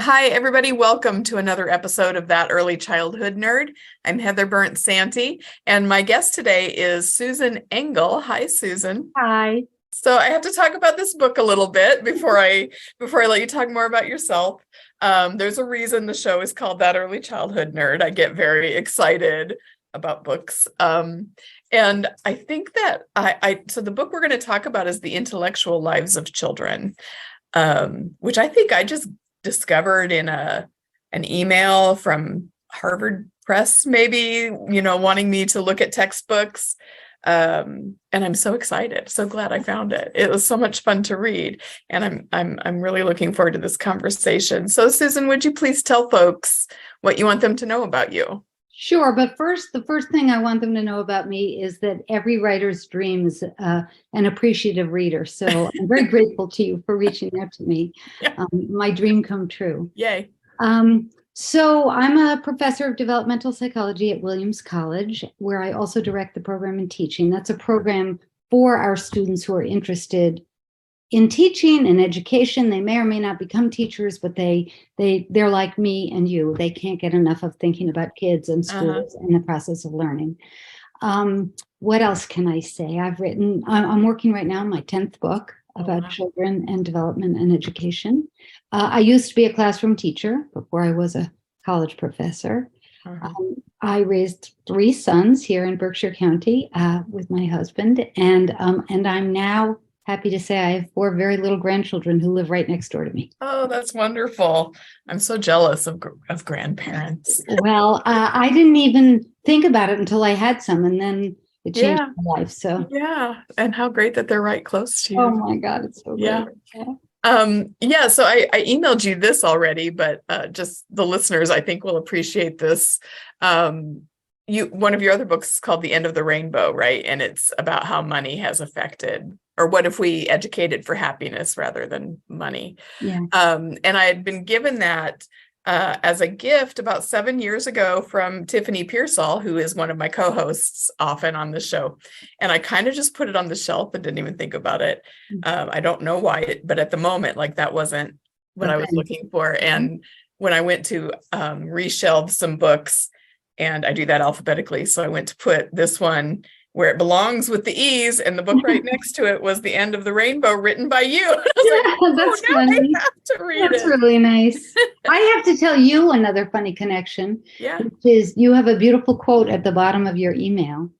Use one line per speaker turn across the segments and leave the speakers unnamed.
Hi, everybody. Welcome to another episode of That Early Childhood Nerd. I'm Heather Bernt-Santy, and my guest today is Susan Engel. Hi, Susan.
Hi.
So I have to talk about this book a little bit before I let you talk more about yourself. There's a reason the show is called That Early Childhood Nerd. I get very excited about books. And I think that so the book we're going to talk about is The Intellectual Lives of Children, which I think I just discovered in an email from Harvard Press, maybe, wanting me to look at textbooks. And I'm so excited, so glad I found it. It was so much fun to read, and I'm really looking forward to this conversation. So, Susan, would you please tell folks what you want them to know about you?
Sure, but the first thing I want them to know about me is that every writer's dream is an appreciative reader. So I'm very grateful to you for reaching out to me.
Yeah.
My dream come true.
Yay.
So I'm a professor of developmental psychology at Williams College, where I also direct the program in teaching. That's a program for our students who are interested in teaching and education. They may or may not become teachers, but they're like me and you. They can't get enough of thinking about kids and schools and the process of learning. What else can I say? I'm working right now on my 10th book about children and development and education. I used to be a classroom teacher before I was a college professor. I raised 3 sons here in Berkshire County with my husband, and I'm now happy to say I have 4 very little grandchildren who live right next door to me.
Oh, that's wonderful. I'm so jealous of grandparents.
Well, I didn't even think about it until I had some, and then it changed my life. So
yeah, and how great that they're right close to you.
Oh my God, it's so great.
So I emailed you this already, but just the listeners, I think, will appreciate this. One of your other books is called The End of the Rainbow, right? And it's about how money has affected, or what if we educated for happiness rather than money?
Yeah.
And I had been given that as a gift about 7 years ago from Tiffany Pearsall, who is one of my co-hosts often on the show. And I kind of just put it on the shelf and didn't even think about it. I don't know why, but at the moment, that wasn't what I was looking for. And when I went to reshelve some books, and I do that alphabetically, so I went to put this one where it belongs with the E's, and the book right next to it was The End of the Rainbow, written by you.
That's funny.
I have to read
That's
it.
really nice. I have to tell you another funny connection.
Yeah.
Which is you have a beautiful quote at the bottom of your email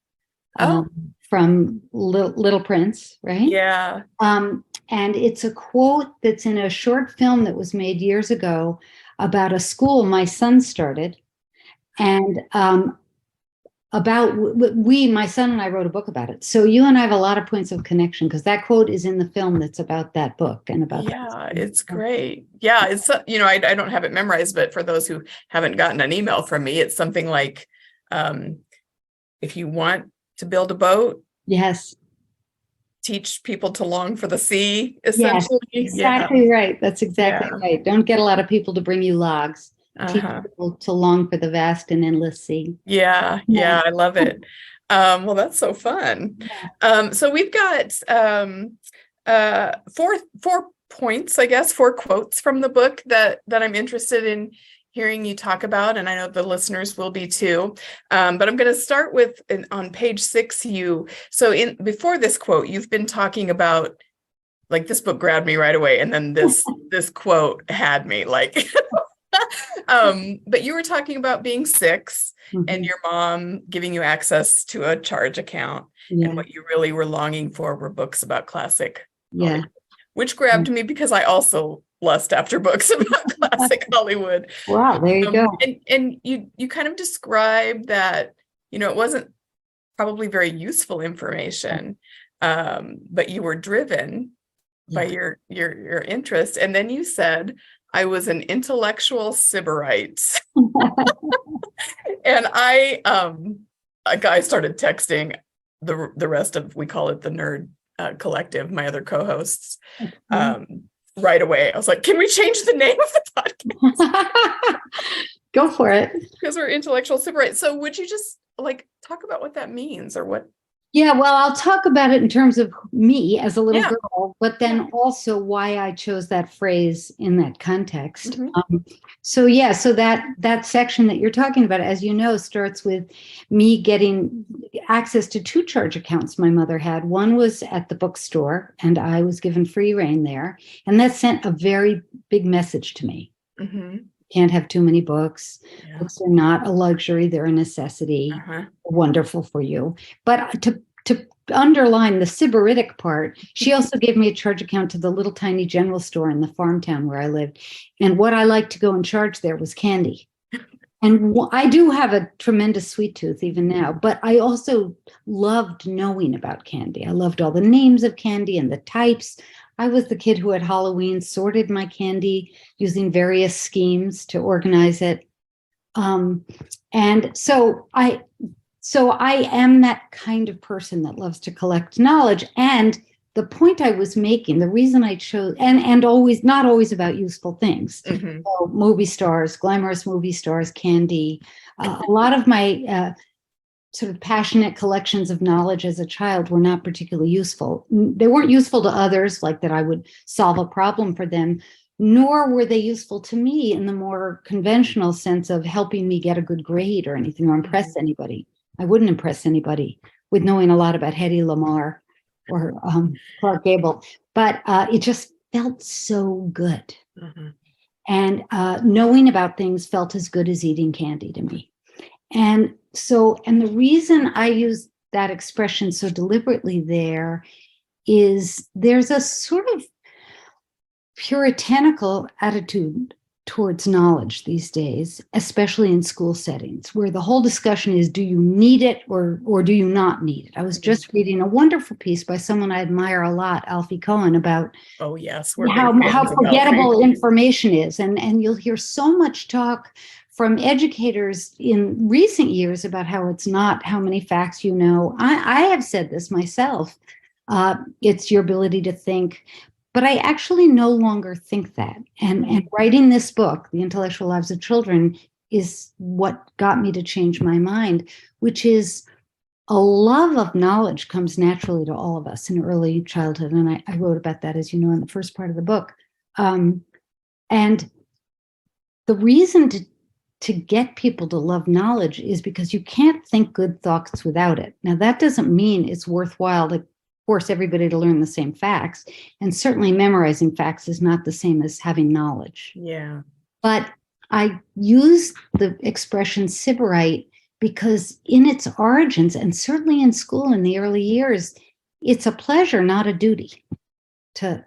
from Little Prince, right?
Yeah.
And it's a quote that's in a short film that was made years ago about a school my son started. And my son and I wrote a book about it. So you and I have a lot of points of connection because that quote is in the film that's about that book and about that.
It's great. Yeah, it's I don't have it memorized, but for those who haven't gotten an email from me, it's something like, if you want to build a boat,
yes, teach
people to long for the sea, essentially.
Yes, exactly right. That's exactly right. Don't get a lot of people to bring you logs. Teach people to long for the vast and endless sea.
Yeah, I love it. Well, that's so fun. So we've got 4 points, I guess, 4 quotes from the book that I'm interested in hearing you talk about, and I know the listeners will be too. But I'm going to start with on page 6. Before this quote, you've been talking about this book grabbed me right away, and then this quote had me but you were talking about being 6 and your mom giving you access to a charge account, and what you really were longing for were books about classic Hollywood, which grabbed me because I also lust after books about classic Hollywood.
Wow, there you go.
And you kind of described that, it wasn't probably very useful information, but you were driven by your interest. And then you said, I was an intellectual sybarite. And I started texting the rest of, we call it the Nerd Collective, my other co-hosts, right away. I was like, can we change the name of the podcast?
Go for it.
Because we're intellectual sybarite. So would you just talk about what that means, or what?
Yeah, well, I'll talk about it in terms of me as a little
Yeah.
girl, but then also why I chose that phrase in that context.
Mhm.
So that section that you're talking about, as you know, starts with me getting access to two charge accounts my mother had. One was at the bookstore, and I was given free reign there, and that sent a very big message to me.
Mhm.
Can't have too many books.
Yeah.
Books are not a luxury, they're a necessity.
Uh-huh.
Wonderful for you. But to underline the sybaritic part, she also gave me a charge account to the little tiny general store in the farm town where I lived. And what I liked to go and charge there was candy. And I do have a tremendous sweet tooth even now, but I also loved knowing about candy. I loved all the names of candy and the types. I was the kid who at Halloween sorted my candy using various schemes to organize it. And so I am that kind of person that loves to collect knowledge. And the point I was making, the reason I chose, and always not always about useful things.
Mhm.
So movie stars, glamorous movie stars, candy. A lot of my sort of passionate collections of knowledge as a child were not particularly useful. They weren't useful to others, like that I would solve a problem for them, nor were they useful to me in the more conventional sense of helping me get a good grade or anything or impress anybody. I wouldn't impress anybody with knowing a lot about Hedy Lamarr or Clark Gable, but it just felt so good.
Mhm.
And knowing about things felt as good as eating candy to me. And the reason I use that expression so deliberately there is there's a sort of puritanical attitude towards knowledge these days, especially in school settings, where the whole discussion is, do you need it or do you not need it? I was just reading a wonderful piece by someone I admire a lot, Alfie Cohen, about
Oh yes, we're
how
big fans of
forgettable
Alfie.
information is. And you'll hear so much talk from educators in recent years about how it's not how many facts you know. I have said this myself. It's your ability to think. But I actually no longer think that. And writing this book, The Intellectual Lives of Children, is what got me to change my mind, which is a love of knowledge comes naturally to all of us in early childhood. And I wrote about that, as you know, in the first part of the book. And the reason to get people to love knowledge is because you can't think good thoughts without it. Now, that doesn't mean it's worthwhile to force everybody to learn the same facts. And certainly memorizing facts is not the same as having knowledge.
Yeah.
But I use the expression sybarite because in its origins, and certainly in school in the early years, it's a pleasure, not a duty to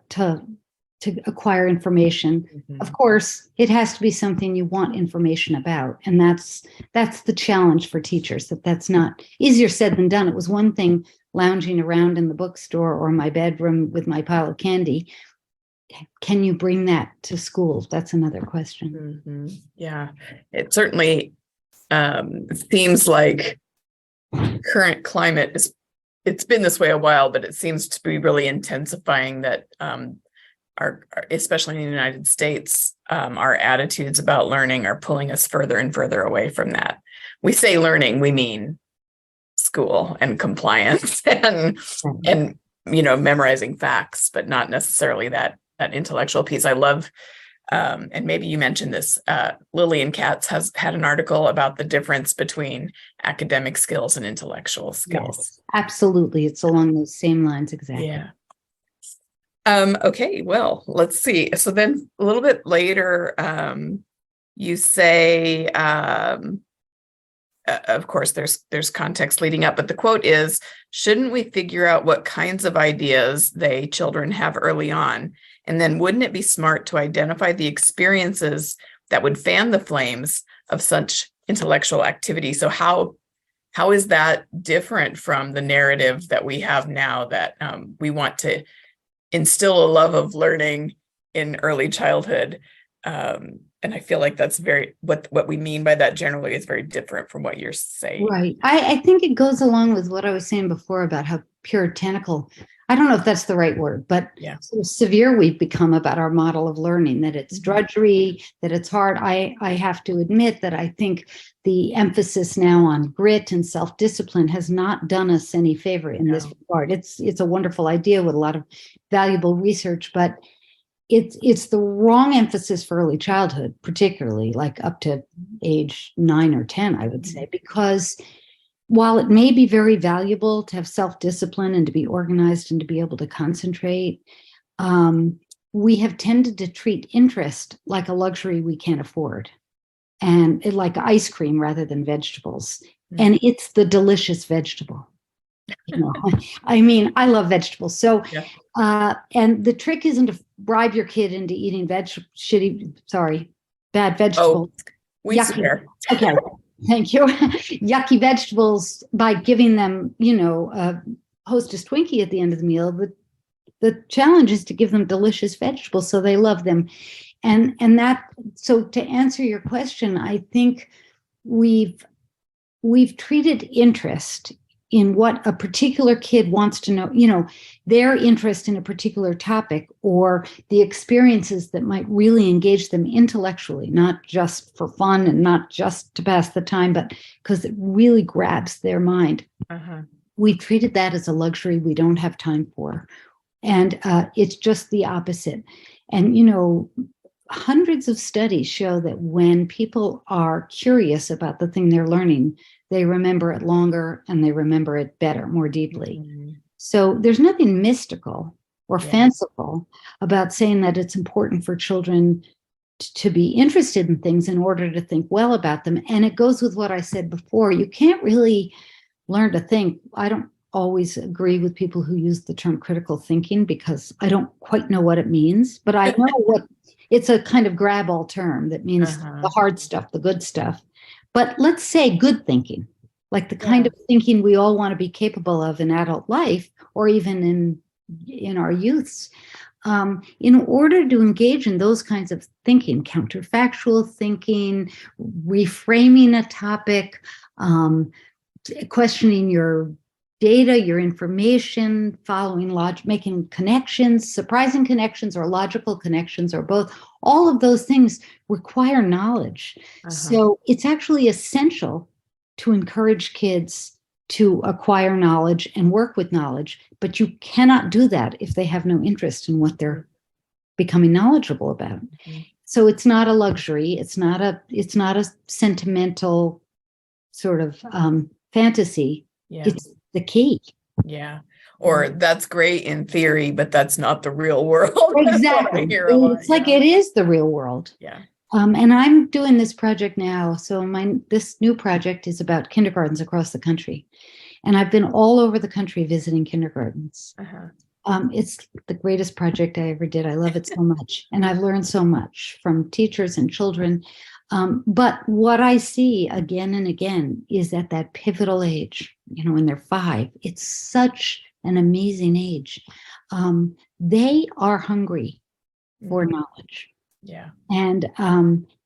acquire information.
Mhm.
Of course, it has to be something you want information about. And that's the challenge for teachers, that's not easier said than done. It was one thing lounging around in the bookstore or my bedroom with my pile of candy. Can you bring that to school? That's another question.
Mhm. Yeah, it certainly seems like current climate is, it's been this way a while, but it seems to be really intensifying that our especially in the United States, our attitudes about learning are pulling us further and further away from that. We say learning, we mean school and compliance and memorizing facts, but not necessarily that intellectual piece. I love and maybe you mentioned this, Lillian Katz has had an article about the difference between academic skills and intellectual skills.
Yes, absolutely. It's along those same lines, exactly.
Yeah. Okay, well, let's see. So then a little bit later, you say, of course, there's context leading up, but the quote is, shouldn't we figure out what kinds of ideas children have early on? And then wouldn't it be smart to identify the experiences that would fan the flames of such intellectual activity? So how is that different from the narrative that we have now, that we want to instill a love of learning in early childhood? And I feel like that's very, what we mean by that generally is very different from what you're saying.
Right. I think it goes along with what I was saying before about how puritanical I don't know if that's the right word, but
Yeah.
sort of severe we've become about our model of learning, that it's drudgery, that it's hard. I have to admit that I think the emphasis now on grit and self-discipline has not done us any favor in this regard. It's a wonderful idea with a lot of valuable research, but it's the wrong emphasis for early childhood, particularly like up to age 9 or 10, I would say, because while it may be very valuable to have self-discipline and to be organized and to be able to concentrate, we have tended to treat interest like a luxury we can't afford, and like ice cream rather than vegetables. And it's the delicious vegetable. I mean, I love vegetables. So, and the trick isn't to bribe your kid into eating bad vegetables.
We swear.
Okay. Thank you. Yucky vegetables by giving them, a Hostess Twinkie at the end of the meal. But the challenge is to give them delicious vegetables so they love them. So to answer your question, I think we've treated interest in what a particular kid wants to know, their interest in a particular topic or the experiences that might really engage them intellectually, not just for fun and not just to pass the time, but because it really grabs their mind. We've treated that as a luxury we don't have time for. And it's just the opposite. And, hundreds of studies show that when people are curious about the thing they're learning, they remember it longer and they remember it better, more deeply. So there's nothing mystical or fanciful about saying that it's important for children to be interested in things in order to think well about them. And it goes with what I said before. You can't really learn to think. I don't always agree with people who use the term critical thinking because I don't quite know what it means, but I know what it's a kind of grab-all term that means the hard stuff, the good stuff. But let's say good thinking, like the kind of thinking we all want to be capable of in adult life or even in our youths. In order to engage in those kinds of thinking, counterfactual thinking, reframing a topic, questioning your data, your information, following logic, making connections, surprising connections or logical connections or both, all of those things require knowledge. So it's actually essential to encourage kids to acquire knowledge and work with knowledge, but you cannot do that if they have no interest in what they're becoming knowledgeable about. So it's not a luxury. It's not a sentimental sort of fantasy. It's the key.
Or that's great in theory, but that's not the real world.
Exactly. It's like it is the real world. And I'm doing this project now. So this new project is about kindergartens across the country. And I've been all over the country visiting kindergartens. It's the greatest project I ever did. I love it so much. And I've learned so much from teachers and children. But what I see again and again is at that pivotal age, when they're 5, it's such an amazing age. They are hungry for knowledge. And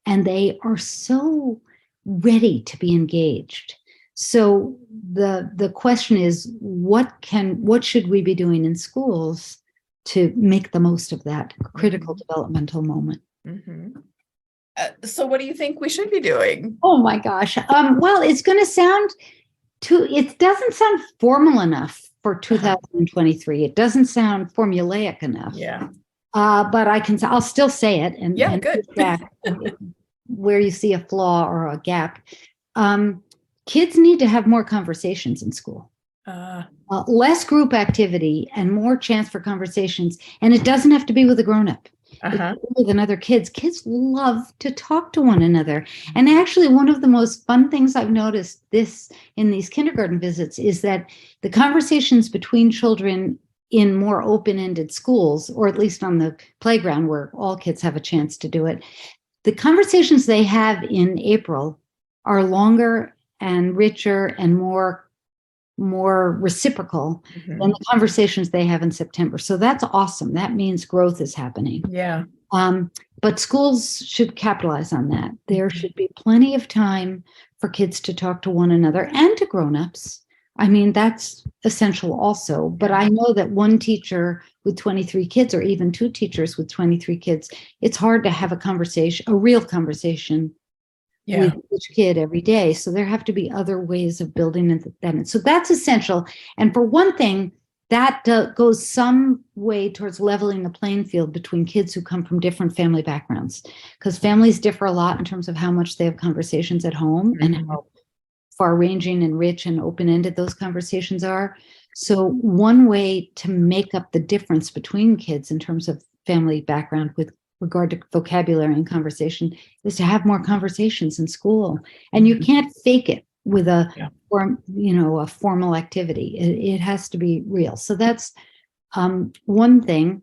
they are so ready to be engaged. So the question is, what should we be doing in schools to make the most of that critical developmental moment?
So what do you think we should be doing?
Oh my gosh. Well, it's going to sound it doesn't sound formal enough for 2023. It doesn't sound formulaic enough. But I'll still say it and
good.
Back where you see a flaw or a gap. Kids need to have more conversations in school. Less group activity and more chance for conversations. And it doesn't have to be with a grown-up. With other kids. Kids love to talk to one another. And actually, one of the most fun things I've noticed in these kindergarten visits is that the conversations between children in more open-ended schools, or at least on the playground where all kids have a chance to do it, the conversations they have in April are longer and richer and more reciprocal than the conversations they have in September. So that's awesome. That means growth is happening. But schools should capitalize on that. There should be plenty of time for kids to talk to one another and to grown-ups I mean, that's essential also. But I know that one teacher with 23 kids, or even two teachers with 23 kids, it's hard to have a conversation, a real conversation with each kid every day. So there have to be other ways of building that in. So that's essential. And for one thing, that goes some way towards leveling the playing field between kids who come from different family backgrounds, because families differ a lot in terms of how much they have conversations at home and how far-ranging and rich and open-ended those conversations are. So one way to make up the difference between kids in terms of family background with regard to vocabulary and conversation is to have more conversations in school. And you can't fake it with a formal activity. It has to be real. So that's one thing.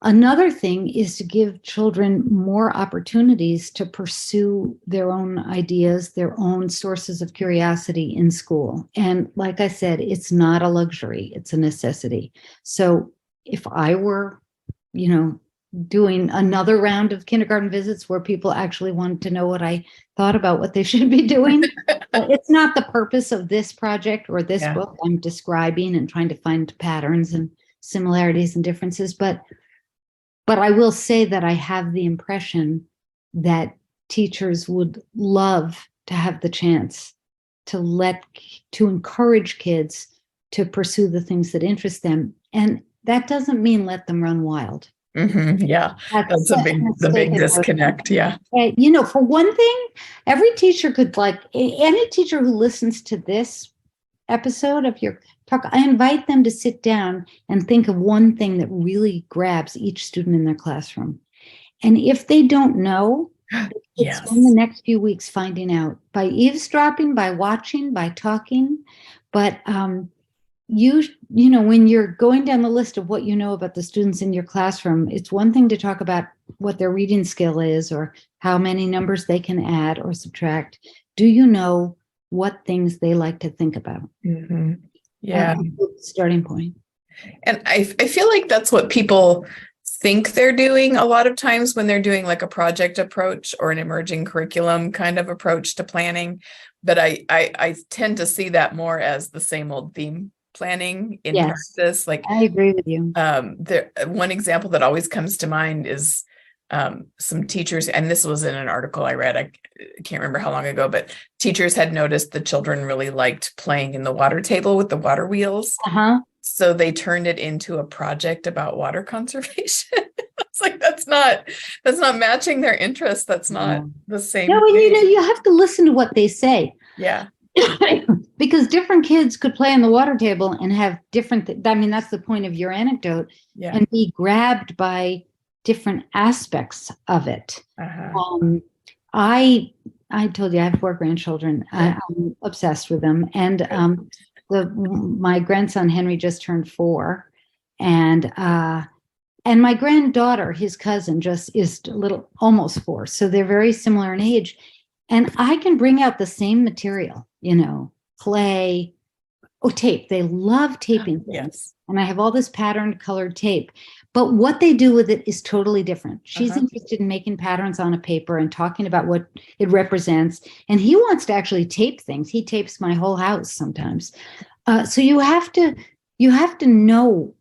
Another thing is to give children more opportunities to pursue their own ideas, their own sources of curiosity in school. And like I said, it's not a luxury, it's a necessity. So if I were, doing another round of kindergarten visits where people actually wanted to know what I thought about what they should be doing, it's not the purpose of this project or this book. I'm describing and trying to find patterns and similarities and differences, but I will say that I have the impression that teachers would love to have the chance to encourage kids to pursue the things that interest them. And that doesn't mean let them run wild.
Yeah, that's the big disconnect. Yeah.
For one thing, every teacher could, any teacher who listens to this episode of your talk, I invite them to sit down and think of one thing that really grabs each student in their classroom. And if they don't know, spend the next few weeks finding out by eavesdropping, by watching, by talking. But when you're going down the list of what you know about the students in your classroom, it's one thing to talk about what their reading skill is or how many numbers they can add or subtract. Do you know what things they like to think about?
Yeah.
Starting point.
And I feel like that's what people think they're doing a lot of times when they're doing like a project approach or an emerging curriculum kind of approach to planning. But I tend to see that more as the same old theme planning in practice. Like,
I agree with you.
One example that always comes to mind is some teachers, and this was in an article I read, I can't remember how long ago, but teachers had noticed the children really liked playing in the water table with the water wheels. So they turned it into a project about water conservation. It's like, that's not matching their interest. That's not the same.
No, and you have to listen to what they say.
Yeah.
Because different kids could play on the water table and have different, that's the point of your anecdote, and be grabbed by different aspects of it. I told you I have 4 grandchildren. I'm obsessed with them. And my grandson Henry just turned 4, and my granddaughter, his cousin, just is almost 4. So they're very similar in age. And I can bring out the same material, clay, tape. They love taping things.
Yes.
And I have all this patterned colored tape. But what they do with it is totally different. She's interested in making patterns on a paper and talking about what it represents. And he wants to actually tape things. He tapes my whole house sometimes. So you have to know,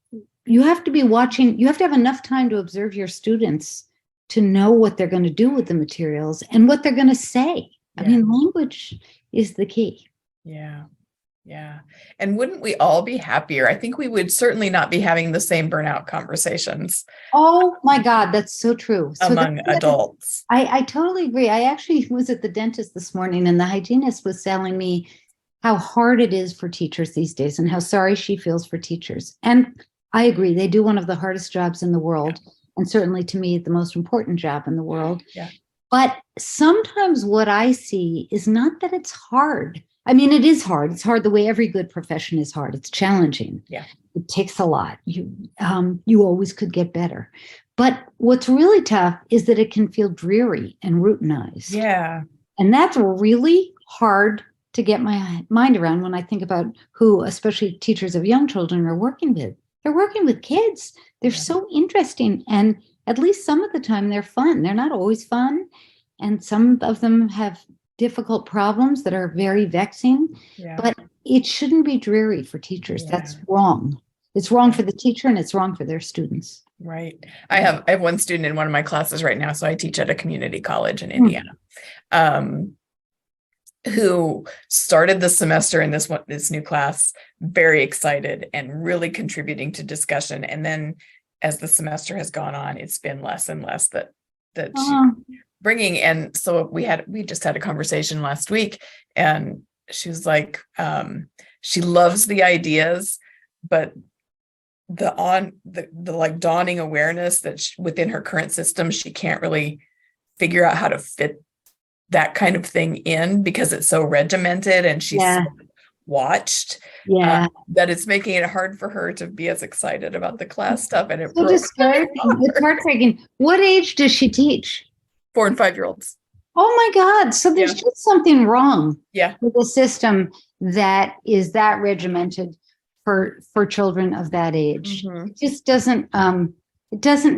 you have to be watching, you have to have enough time to observe your students to know what they're going to do with the materials and what they're going to say. I mean, language is the key.
Yeah. Yeah. And wouldn't we all be happier? I think we would certainly not be having the same burnout conversations.
Oh my God, that's so true.
Among adults.
I totally agree. I actually was at the dentist this morning, and the hygienist was telling me how hard it is for teachers these days and how sorry she feels for teachers. And I agree. They do one of the hardest jobs in the world. And certainly to me, the most important job in the world.
Yeah.
But sometimes what I see is not that it's hard. I mean, it is hard. It's hard the way every good profession is hard. It's challenging.
Yeah.
It takes a lot. You always could get better. But what's really tough is that it can feel dreary and routinized.
Yeah.
And that's really hard to get my mind around when I think about who, especially teachers of young children, are working with. They're working with kids. They're so interesting. And at least some of the time they're fun. They're not always fun. And some of them have difficult problems that are very vexing. Yeah. But it shouldn't be dreary for teachers. That's
Yeah.
wrong. It's wrong for the teacher and it's wrong for their students.
Right. I have one student in one of my classes right now. So I teach at a community college in
Hmm.
Indiana, who started the semester in this new class, very excited and really contributing to discussion. And then as the semester has gone on, it's been less and less that she's bringing. And so we just had a conversation last week, and she was like, she loves the ideas, but the like dawning awareness that within her current system, she can't really figure out how to fit that kind of thing in because it's so regimented and she's so watched, that it's making it hard for her to be as excited about the class stuff. And it
so discouraging. It's heartbreaking. What age does she teach?
4 and 5 year olds.
Oh my God. So there's just something wrong with the system that is that regimented for children of that age. It just doesn't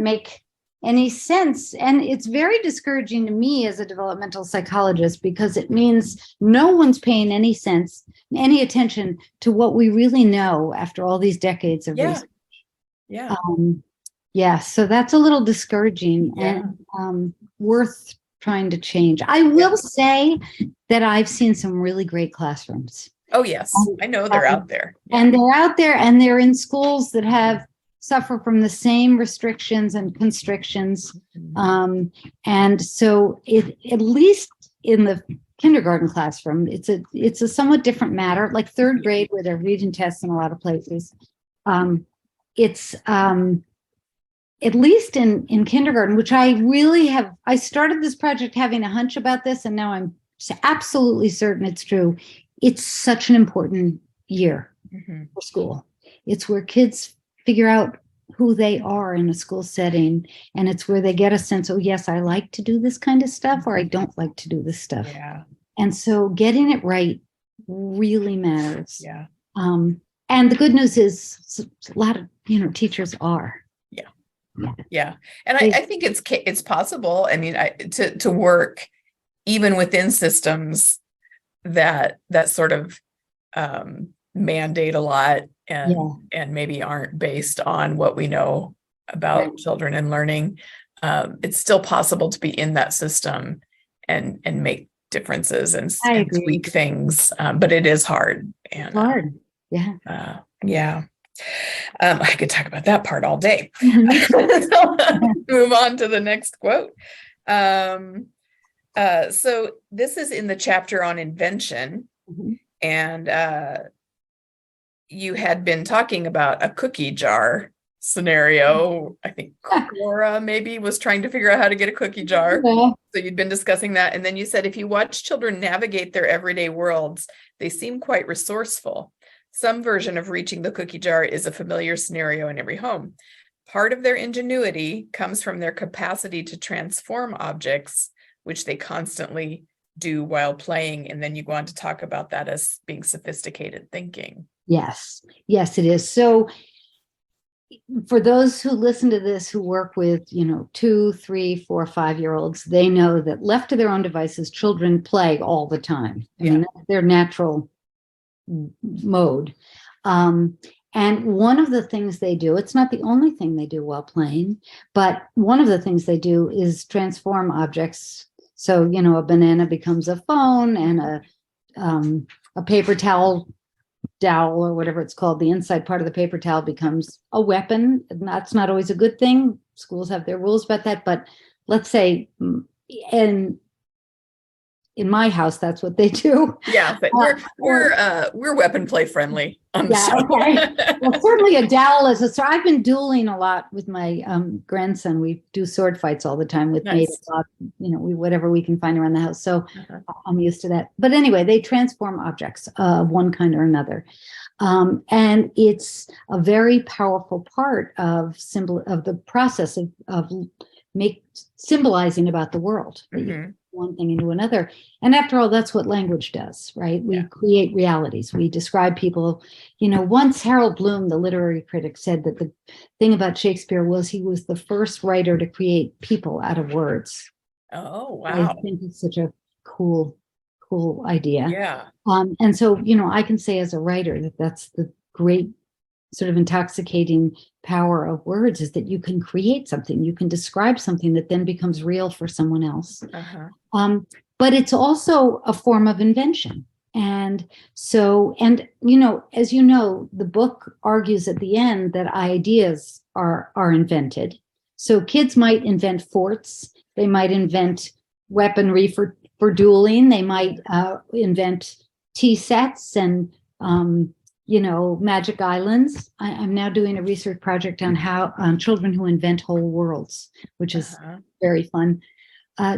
make any sense. And it's very discouraging to me as a developmental psychologist, because it means no one's paying any attention to what we really know after all these decades of research. So that's a little discouraging and worth trying to change. I will say that I've seen some really great classrooms.
Oh, yes. I know they're out there.
And they're out there, and they're in schools that suffer from the same restrictions and constrictions. And so at least in the kindergarten classroom, it's a somewhat different matter, like third grade where they're reading tests in a lot of places. It's at least in kindergarten, which I started this project having a hunch about this, and now I'm absolutely certain it's true. It's such an important year for school. It's where kids figure out who they are in a school setting, and it's where they get a sense, oh yes, I like to do this kind of stuff, or I don't like to do this stuff. And so getting it right really matters. And the good news is a lot of teachers are.
And I think it's possible. I mean, to work even within systems that sort of mandate a lot and maybe aren't based on what we know about children and learning. It's still possible to be in that system and make differences and tweak things, but it is hard. And I could talk about that part all day. Move on to the next quote. So this is in the chapter on invention, and you had been talking about a cookie jar scenario. I think Cora maybe was trying to figure out how to get a cookie jar. So you'd been discussing that. And then you said, if you watch children navigate their everyday worlds, they seem quite resourceful. Some version of reaching the cookie jar is a familiar scenario in every home. Part of their ingenuity comes from their capacity to transform objects, which they constantly do while playing. And then you go on to talk about that as being sophisticated thinking. Yes,
it is. So for those who listen to this, who work with, 2, 3, 4, 5-year-olds, they know that left to their own devices, children play all the time. I mean, that's their natural mode. And one of the things they do, it's not the only thing they do while playing, but one of the things they do is transform objects. So, a banana becomes a phone, and a paper towel dowel, or whatever it's called, the inside part of the paper towel becomes a weapon. And that's not always a good thing. Schools have their rules about that. But let's say in my house, that's what they do.
Yeah, but we're weapon play friendly.
Okay. Well, certainly a dowel so I've been dueling a lot with my grandson. We do sword fights all the time with whatever we can find around the house. So I'm used to that. But anyway, they transform objects of one kind or another. And it's a very powerful part of the process of symbolizing about the world. One thing into another. And after all, that's what language does, right? We create realities. We describe people. Once Harold Bloom, the literary critic, said that the thing about Shakespeare was he was the first writer to create people out of words.
Oh, wow.
I think it's such a cool cool idea.
Yeah.
And so, I can say as a writer that that's the great sort of intoxicating power of words, is that you can create something, you can describe something that then becomes real for someone else. But it's also a form of invention. And so, as you know, the book argues at the end that ideas are invented. So kids might invent forts, they might invent weaponry for dueling, they might invent tea sets and magic islands. I'm now doing a research project on children who invent whole worlds, which is very fun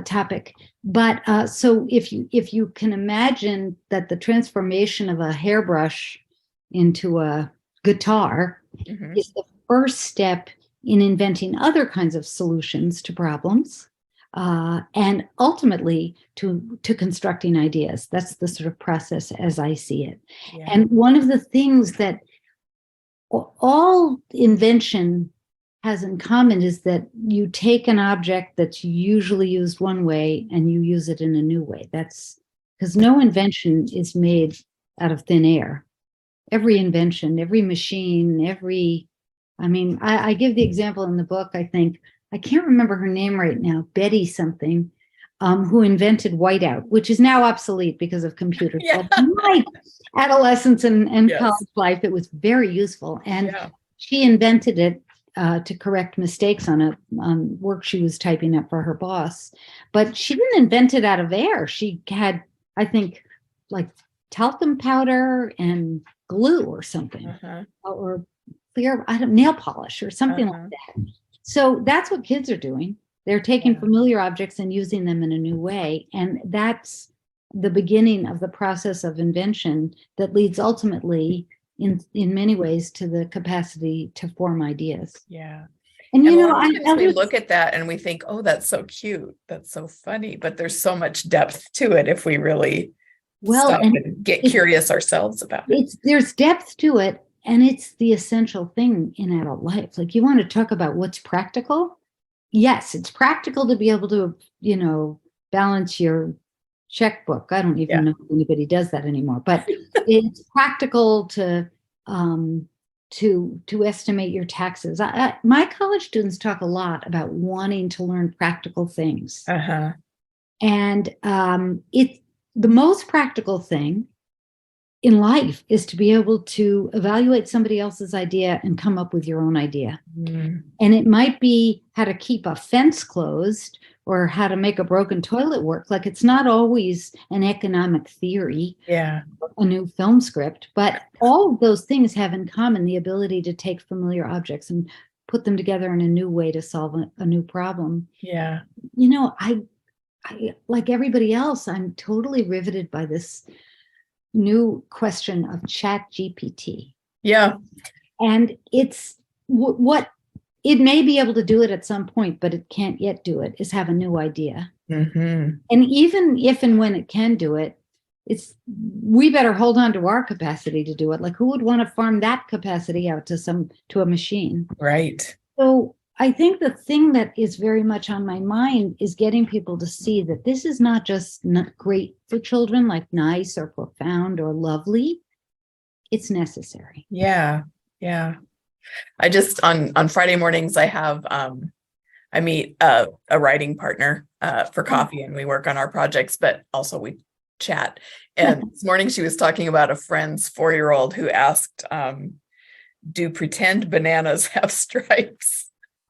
topic. But so if you can imagine that the transformation of a hairbrush into a guitar is the first step in inventing other kinds of solutions to problems, and ultimately to constructing ideas. That's the sort of process as I see it. Yeah. And one of the things that all invention has in common is that you take an object that's usually used one way and you use it in a new way. That's because no invention is made out of thin air. Every invention, every machine, I give the example in the book, I think, I can't remember her name right now, Betty something, who invented whiteout, which is now obsolete because of computers. Yeah. But my adolescence and yes. college life, it was very useful. And she invented it to correct mistakes on work she was typing up for her boss. But she didn't invent it out of air. She had, I think, like talcum powder and glue or something, or clear, nail polish or something like that. So that's what kids are doing. They're taking familiar objects and using them in a new way. And that's the beginning of the process of invention that leads ultimately, in many ways, to the capacity to form ideas.
Yeah. And we look at that and we think, oh, that's so cute. That's so funny. But there's so much depth to it if we really stop and get curious ourselves about it.
There's depth to it. And it's the essential thing in adult life. Like, you want to talk about what's practical? Yes, it's practical to be able to, balance your checkbook. I don't even know if anybody does that anymore, but it's practical to estimate your taxes. My college students talk a lot about wanting to learn practical things. And it's the most practical thing in life is to be able to evaluate somebody else's idea and come up with your own idea. And it might be how to keep a fence closed or how to make a broken toilet work. Like, it's not always an economic theory, a new film script, but all of those things have in common the ability to take familiar objects and put them together in a new way to solve a new problem. I like everybody else, I'm totally riveted by this new question of ChatGPT. And it's what it may be able to do it at some point, but it can't yet do it, is have a new idea. And even if and when it can do it, we better hold on to our capacity to do it. Like, who would want to farm that capacity out to a machine? Right. So I think the thing that is very much on my mind is getting people to see that this is not just not great for children, like nice or profound or lovely. It's necessary. Yeah. I just, on Friday mornings, I have, I meet a writing partner for coffee, and we work on our projects, but also we chat. And this morning she was talking about a friend's 4-year-old who asked, do pretend bananas have stripes?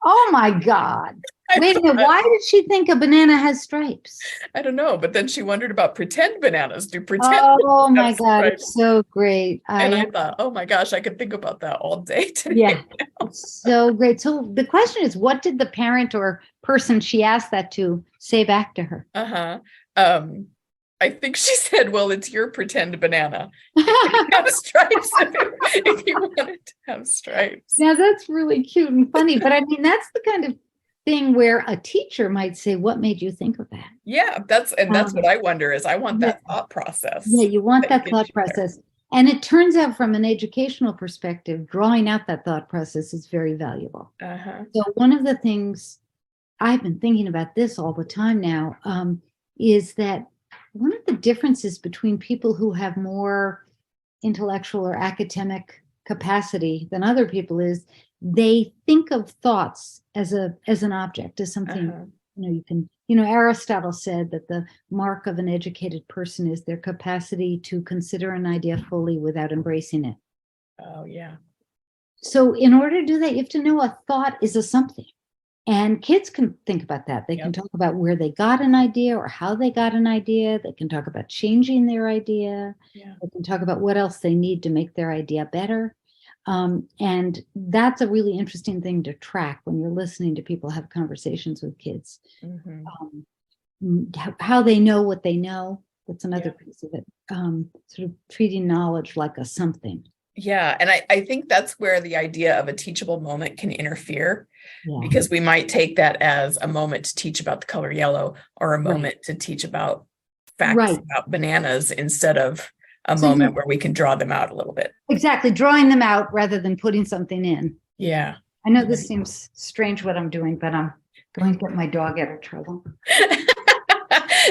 Oh my God. Wait a minute, why did she think a banana has stripes? I don't know, but then she wondered about pretend bananas. Do pretend bananas my God, stripes? It's so great. And I thought, oh my gosh, I could think about that all day today. It's so great. So the question is, what did the parent or person she asked that to say back to her? I think she said, well, it's your pretend banana. You have stripes if you wanted to have stripes. Now that's really cute and funny, but I mean, that's the kind of thing where a teacher might say, what made you think of that? Yeah, that's what I wonder is, I want that thought process. Yeah, you want that thought process. And it turns out, from an educational perspective, drawing out that thought process is very valuable. So one of the things I've been thinking about this all the time now, is that one of the differences between people who have more intellectual or academic capacity than other people is they think of thoughts as an object, as something, you can, Aristotle said that the mark of an educated person is their capacity to consider an idea fully without embracing it.
Oh, yeah.
So in order to do that, you have to know a thought is a something. And kids can think about that. They can talk about where they got an idea or how they got an idea. They can talk about changing their idea. They can talk about what else they need to make their idea better. And that's a really interesting thing to track when you're listening to people have conversations with kids. How they know what they know. That's another piece of it. Sort of treating knowledge like a something.
Yeah. And I think that's where the idea of a teachable moment can interfere, because we might take that as a moment to teach about the color yellow, or a moment to teach about facts about bananas, instead of a moment where we can draw them out a little bit.
Exactly. Drawing them out rather than putting something in.
Yeah.
I know this seems strange what I'm doing, but I'm going to get my dog out of trouble.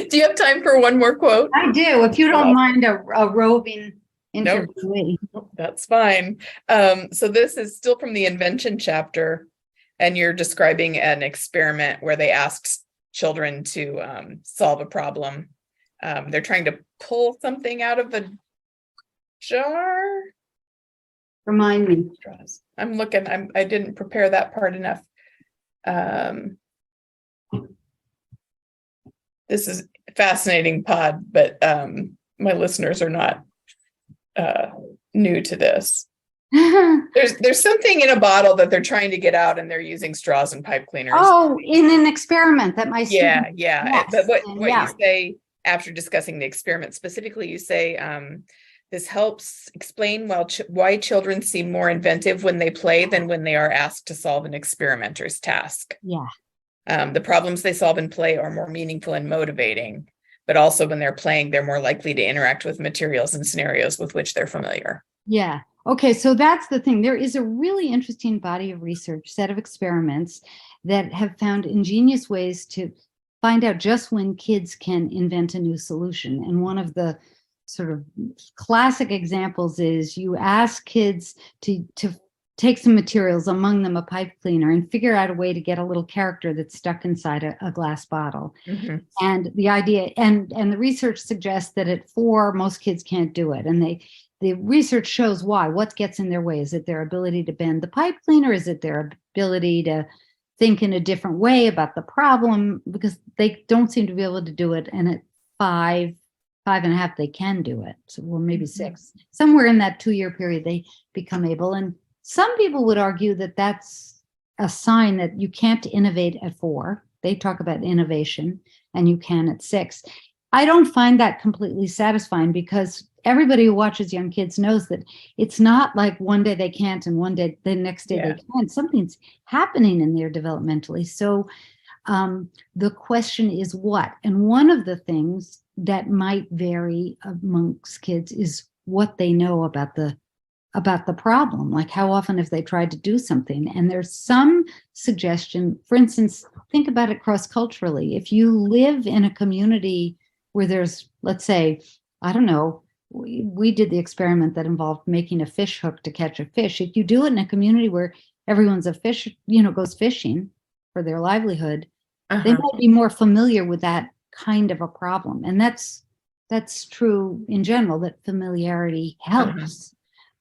Do you have time for one more quote?
I do, if you don't mind a roving interviewee.
Nope, that's fine. So this is still from the invention chapter, and you're describing an experiment where they asked children to solve a problem. They're trying to pull something out of a jar.
Remind me.
I'm looking. I didn't prepare that part enough. This is a fascinating pod, but my listeners are not new to this. There's something in a bottle that they're trying to get out, and they're using straws and pipe cleaners.
Oh, in an experiment that my student.
Yes. But what you say after discussing the experiment specifically, you say this helps explain why children seem more inventive when they play than when they are asked to solve an experimenter's task. The problems they solve in play are more meaningful and motivating, but also when they're playing, they're more likely to interact with materials and scenarios with which they're familiar.
Yeah. Okay. So that's the thing. There is a really interesting body of research, set of experiments that have found ingenious ways to find out just when kids can invent a new solution. And one of the sort of classic examples is you ask kids to take some materials, among them a pipe cleaner, and figure out a way to get a little character that's stuck inside a glass bottle. And the idea, and the research suggests that at 4, most kids can't do it. And the research shows why. What gets in their way? Is it their ability to bend the pipe cleaner? Is it their ability to think in a different way about the problem? Because they don't seem to be able to do it. And at 5 and a half, they can do it. So, or maybe 6. Somewhere in that 2-year period, they become able. And some people would argue that that's a sign that you can't innovate at 4. They talk about innovation, and you can at 6. I don't find that completely satisfying, because everybody who watches young kids knows that it's not like one day they can't and one day the next day they can. Something's happening in there developmentally. So the question is what? And one of the things that might vary amongst kids is what they know about the problem, like how often have they tried to do something. And there's some suggestion, for instance, think about it cross-culturally. If you live in a community where there's, let's say, I don't know, we did the experiment that involved making a fish hook to catch a fish. If you do it in a community where everyone's a fish, goes fishing for their livelihood, they might be more familiar with that kind of a problem. And that's true in general, that familiarity helps.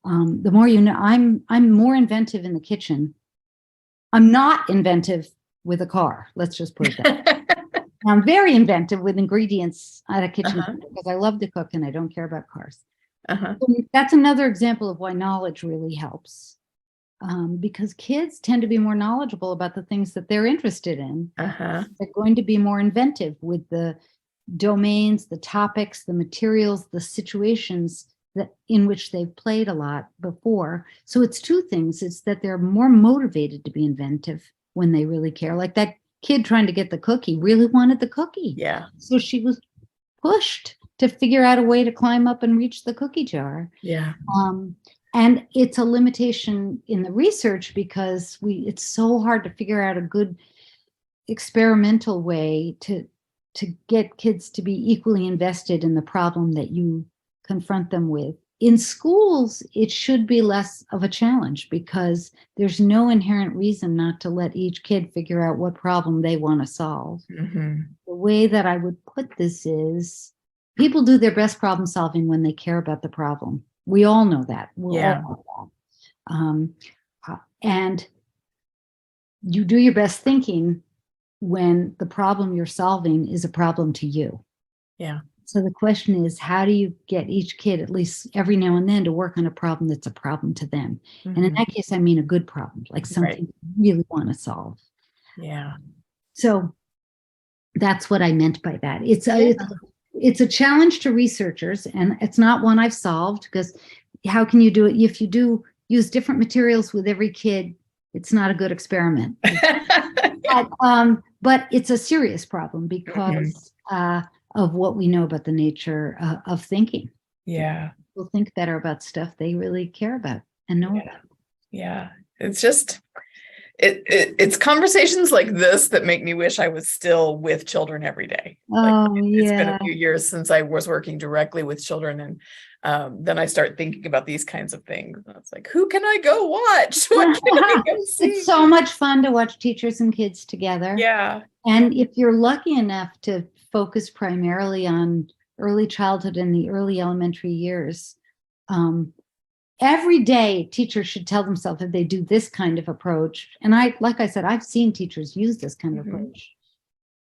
The more you know, I'm more inventive in the kitchen. I'm not inventive with a car. Let's just put it that way. I'm very inventive with ingredients at a kitchen because I love to cook and I don't care about cars. So that's another example of why knowledge really helps. Because kids tend to be more knowledgeable about the things that they're interested in. They're going to be more inventive with the domains, the topics, the materials, the situations in which they've played a lot before. So it's 2 things. It's that they're more motivated to be inventive when they really care. Like that kid trying to get the cookie really wanted the cookie. So she was pushed to figure out a way to climb up and reach the cookie jar. And it's a limitation in the research because it's so hard to figure out a good experimental way to to get kids to be equally invested in the problem that you confront them with. In schools, it should be less of a challenge because there's no inherent reason not to let each kid figure out what problem they want to solve.
Mm-hmm.
The way that I would put this is people do their best problem solving when they care about the problem. We all know that. We all know that. And you do your best thinking when the problem you're solving is a problem to you.
Yeah.
So the question is, how do you get each kid, at least every now and then, to work on a problem that's a problem to them?
Mm-hmm.
And in that case, I mean a good problem, like something you really want to solve.
Yeah.
So that's what I meant by that. It's a challenge to researchers, and it's not one I've solved, because how can you do it? If you do use different materials with every kid, it's not a good experiment. But it's a serious problem because of what we know about the nature of thinking.
Yeah.
People think better about stuff they really care about and know about.
Yeah. It's just, it's conversations like this that make me wish I was still with children every day. It's been a few years since I was working directly with children, and then I start thinking about these kinds of things. It's like, who can I go watch? What can I go see?
It's so much fun to watch teachers and kids together.
Yeah.
And if you're lucky enough to focus primarily on early childhood and the early elementary years, every day teachers should tell themselves, if they do this kind of approach, and like I said, I've seen teachers use this kind of approach,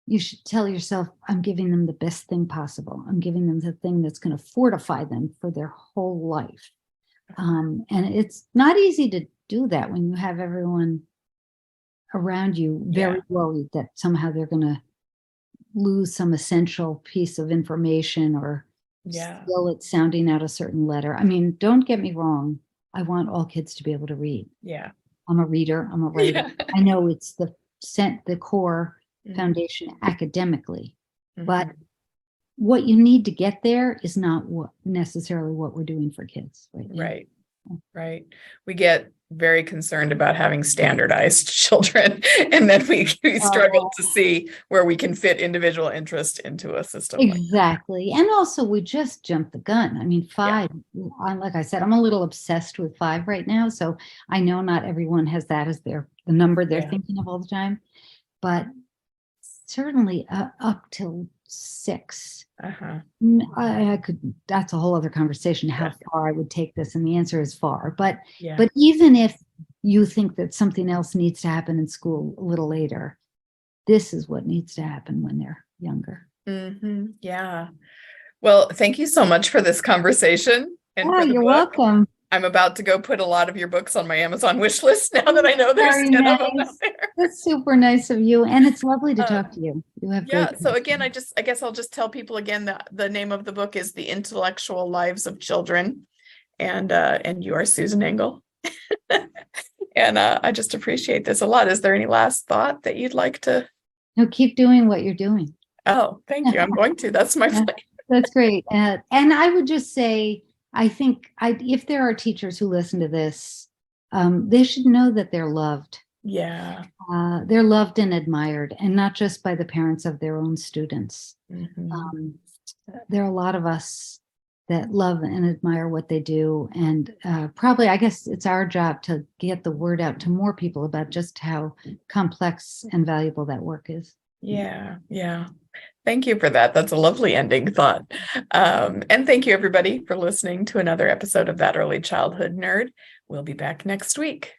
you should tell yourself, I'm giving them the best thing possible. I'm giving them the thing that's going to fortify them for their whole life. And it's not easy to do that when you have everyone around you very worried that somehow they're going to lose some essential piece of information or still it's sounding out a certain letter. I mean, don't get me wrong. I want all kids to be able to read.
Yeah.
I'm a reader. I'm a writer. I know it's the core foundation academically, but what you need to get there is not necessarily what we're doing for kids.
Right. We get very concerned about having standardized children, and then we struggle to see where we can fit individual interest into a system.
Exactly. And also we just jumped the gun. I mean, 5, like I said, I'm a little obsessed with 5 right now. So I know not everyone has that as the number they're thinking of all the time, but certainly up till 6. I could, that's a whole other conversation, how far I would take this. And the answer is far, but even if you think that something else needs to happen in school a little later, this is what needs to happen when they're younger.
Yeah. Well, thank you so much for this conversation. And
you're welcome.
I'm about to go put a lot of your books on my Amazon wish list now that I know there's 10 of them out there.
That's super nice of you. And it's lovely to talk to you. You have great
so again, I guess I'll just tell people again that the name of the book is The Intellectual Lives of Children. And you are Susan Engel. And I just appreciate this a lot. Is there any last thought that you'd like to?
No, keep doing what you're doing.
Oh, thank you. I'm going to. That's my plan.
That's great. And I would just say, I think if there are teachers who listen to this, they should know that they're loved.
Yeah.
They're loved and admired, and not just by the parents of their own students. There are a lot of us that love and admire what they do. And probably, I guess it's our job to get the word out to more people about just how complex and valuable that work is.
Yeah. Thank you for that. That's a lovely ending thought. And thank you, everybody, for listening to another episode of That Early Childhood Nerd. We'll be back next week.